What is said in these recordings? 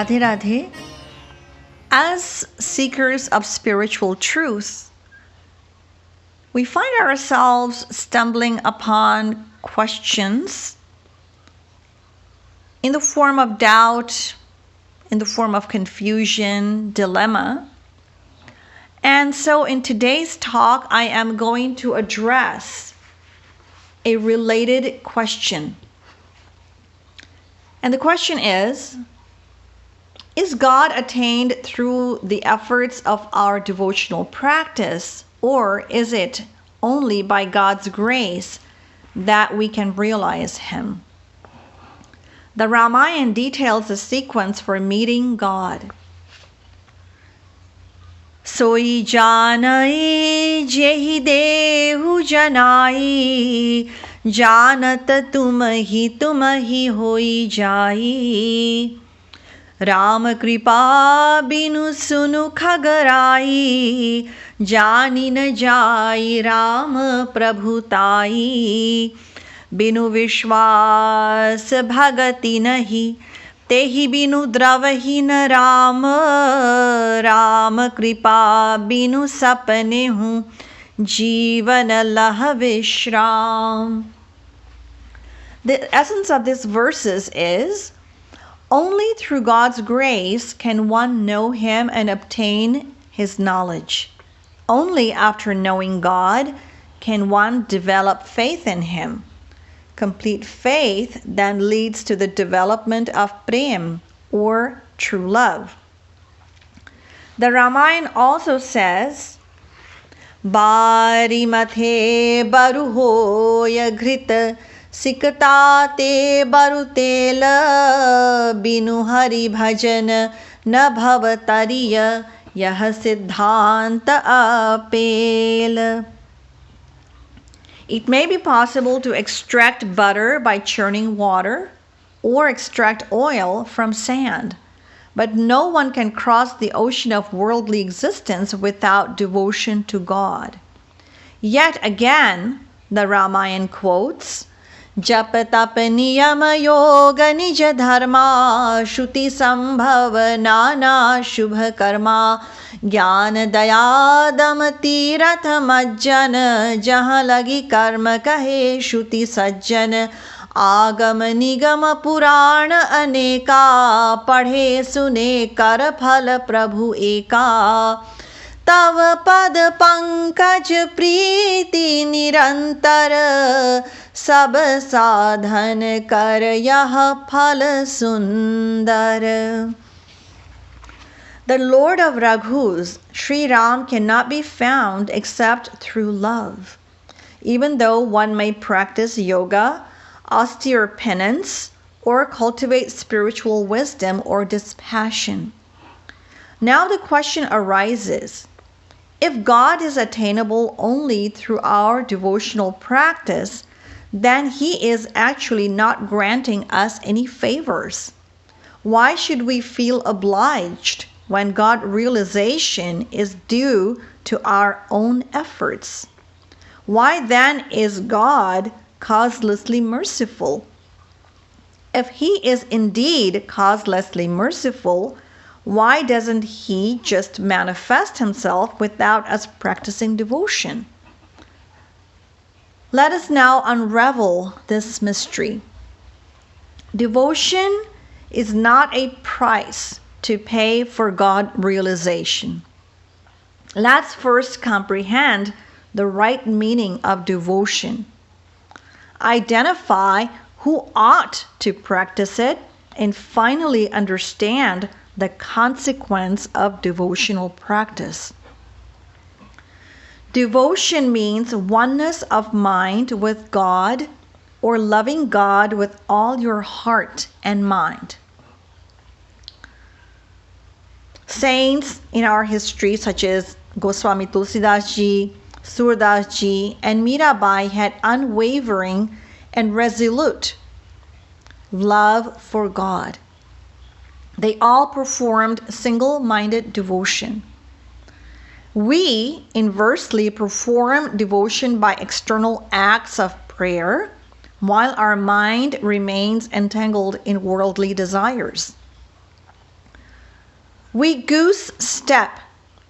Radhey Radhey. As seekers of spiritual truth, we find ourselves stumbling upon questions in the form of doubt, in the form of confusion, dilemma. And so in today's talk, I am going to address a related question. And the question is God attained through the efforts of our devotional practice, or is it only by God's grace that we can realize Him? The Ramayana details the sequence for meeting God. Soi janai jehi dehu janai, janat tum hi hoi jai. Ram kripa binu sunu khagarai, jani na jai Ram prabhutai. Binu vishwas bhagati nahi, tehi binu dravahi na Ram. Ram kripa binu sapne hu, jivan lah vishram. The essence of these verses is, only through God's grace can one know Him and obtain His knowledge. Only after knowing God can one develop faith in Him. Complete faith then leads to the development of prem, or true love. The Ramayana also says, Bari mathe baru hoya ghrita, Sikta te baru tela, binu hari bhajan na bhavatariya, yah siddhanta apel. It may be possible to extract butter by churning water or extract oil from sand, but no one can cross the ocean of worldly existence without devotion to God. Yet again, the Ramayana quotes, Jap tap niyam yoga nija dharma, Shruti sambhav nana shubha karma, Gyan daya dam tirath majjan, Jahan lagi karma kahe Shruti sajjan. Agam nigam purana aneka, Padhe sune kar phal prabhu eka. Tav pad pankaj priti nirantar, Sab sadhan kar yah phal sundar. The Lord of Raghus, Sri Ram, cannot be found except through love. Even though one may practice yoga, austere penance, or cultivate spiritual wisdom or dispassion. Now the question arises, if God is attainable only through our devotional practice, then He is actually not granting us any favors. Why should we feel obliged when God realization is due to our own efforts? Why then is God causelessly merciful? If He is indeed causelessly merciful, why doesn't He just manifest Himself without us practicing devotion? Let us now unravel this mystery. Devotion is not a price to pay for God realization. Let's first comprehend the right meaning of devotion. Identify who ought to practice it, and finally understand the consequence of devotional practice. Devotion means oneness of mind with God, or loving God with all your heart and mind. Saints in our history, such as Goswami Tulsidas Ji, Surdas Ji, and Mirabai, had unwavering and resolute love for God. They all performed single-minded devotion. We inversely perform devotion by external acts of prayer, while our mind remains entangled in worldly desires. We goose step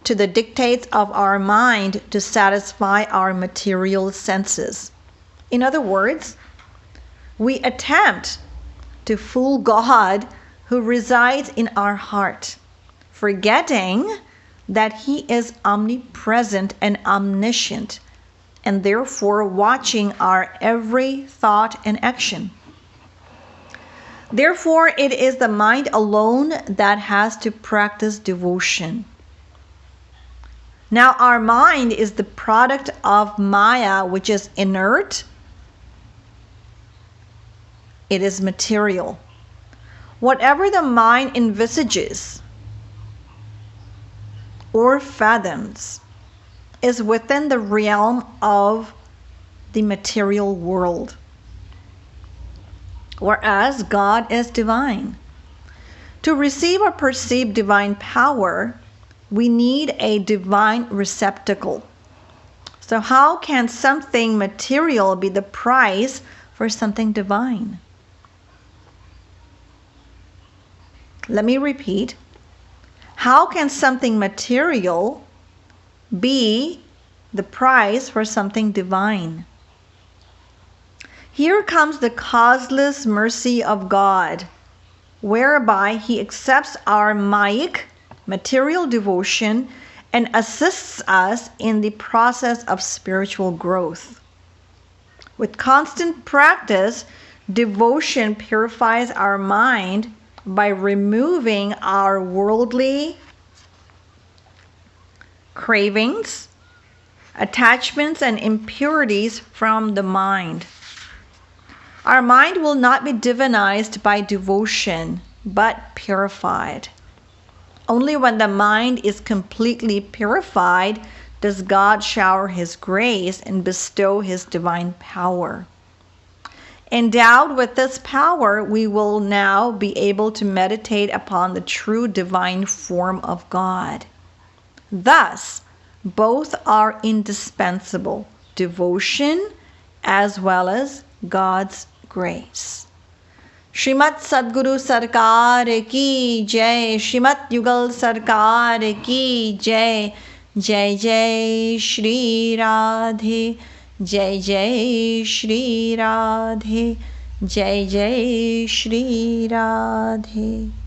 to the dictates of our mind to satisfy our material senses. In other words, we attempt to fool God who resides in our heart, forgetting that He is omnipresent and omniscient, and therefore watching our every thought and action. Therefore, it is the mind alone that has to practice devotion. Now, our mind is the product of Maya, which is inert. It is material. Whatever the mind envisages or fathoms is within the realm of the material world, whereas God is divine. To receive or perceive divine power, we need a divine receptacle. So how can something material be the price for something divine? Let me repeat. How can something material be the price for something divine? Here comes the causeless mercy of God, whereby He accepts our Mayic, material devotion and assists us in the process of spiritual growth. With constant practice, devotion purifies our mind by removing our worldly cravings, attachments, and impurities from the mind. Our mind will not be divinized by devotion, but purified. Only when the mind is completely purified does God shower His grace and bestow His divine power. Endowed with this power, we will now be able to meditate upon the true divine form of God. Thus, both are indispensable, devotion as well as God's grace. श्रीमत सद्गुरु सरकार की जय, श्रीमत युगल सरकार की जय, जय जय श्री राधे, जय जय श्री राधे, जय जय श्री राधे.